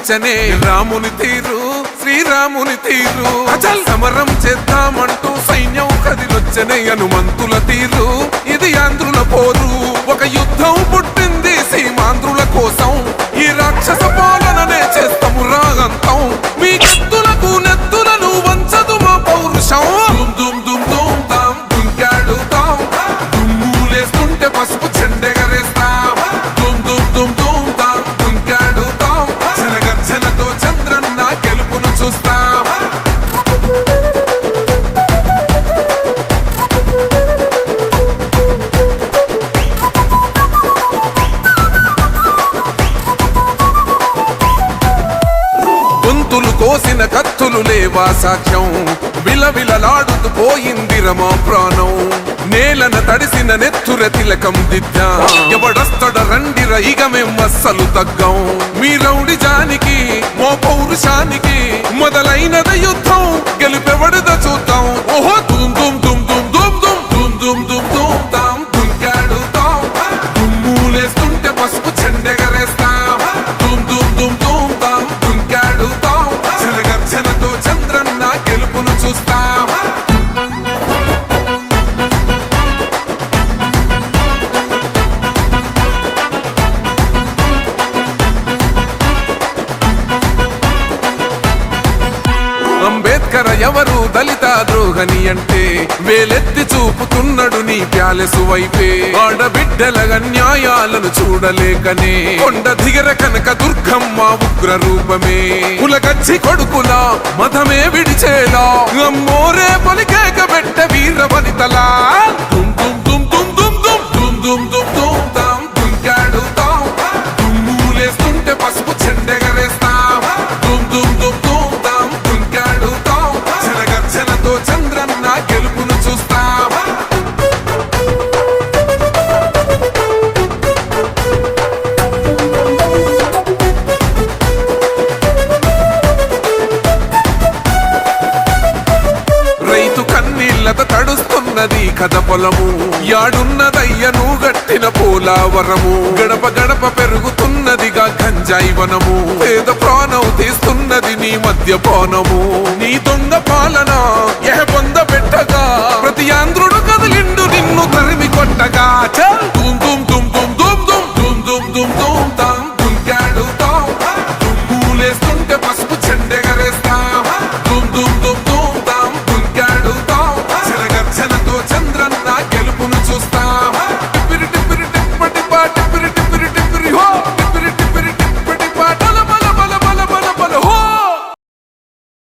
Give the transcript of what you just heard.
కనిపించనే రాముని తీరు శ్రీరాముని తీరు అచల్ సమరం చేద్దామంటూ సైన్యం కదిలొచ్చనే హనుమంతుల తీరు ఇది ఆంధ్రుల పోరు ఒక యుద్ధం పుట్టింది సీమాంధ్రుల కోసం ఈ రాక్షస పాలననే చేస్తాము రాగంతం మీ కత్తులకు నెత్తులను వంచదు మా పౌరుషం దుమ్ దుమ్ దుమ్ తాం దుంకాడుతాం దుమ్ములేస్తుంటే పసుపు చెండెగరేస్తాం దుమ్ దుమ్ దుమ్ దుమ్ తాం దుంకాడుతాం జనగర్జనతో చంద్రన్న గెలుపును చూస్తాం గొంతులు కోసిన కత్తులు లేవా సాక్ష్యం విలవిలలాడుతూ పోయింది రమా ప్రాణం నేలన తడిసిన నెత్తుర తిలకం దిద్దా ఎవడొస్తడ రండిర ఇక మేమస్సలు తగ్గం మీ రౌడి జానికి మో పౌరుషానికి మొదలైనద యుద్ధం గెలుపెవడద చూద్దాం ఓహో దుమ్ దుమ్ దుమ్ దుమ్ దుమ్ దుమ్ దుమ్ దుమ్ దుమ్ దుమ్ తాం దుంకాడుతాం దుమ్ములేస్తుంటే పసుపు చెండెగరేస్తాం దుమ్ దుమ్ దుమ్ దుమ్ తాం దుంకాడుతాం జనగర్జనతో చంద్రన్న గెలుపును చూస్తాం అంబేద్కర్ ఎవరు దళిత ద్రోహని అంటే వేలెత్తి చూపుతున్నాడు నీ ప్యాలెసు వైపే ఆడబిడ్డల న్యాయాలను చూడలేకనే కొండ దిగర కనక దుర్గమ్మ ఉగ్ర రూపమే కులగచ్చి కొడుకుల మతమే విడిచేలా అమ్మోరే పలికేక పెట్ట వీర వనితలా దుమ్ దుమ్ దుమ్ దుమ్ దుమ్ దుమ్ దుమ్ దుమ్ దుమ్ దుమ్ తాం దుంకాడుతాం దుమ్ములేస్తుంటే పసుపు చెండెగరేస్తాం దుమ్ దుమ్ దుమ్ దుమ్ తాం దుంకాడుతాం జనగర్జనతో చంద్రన్న గెలుపును చూస్తాం రైతు కన్నీళ్లత తడుస్తున్నది కథ పొలము యాడున్నదయ్యను గట్టిన పోలావరము గడప గడప పెరుగుతున్నదిగా గంజాయి వనము పేద ప్రాణం తీస్తున్నది నీ మద్యపానము నీ దొంగ పాలన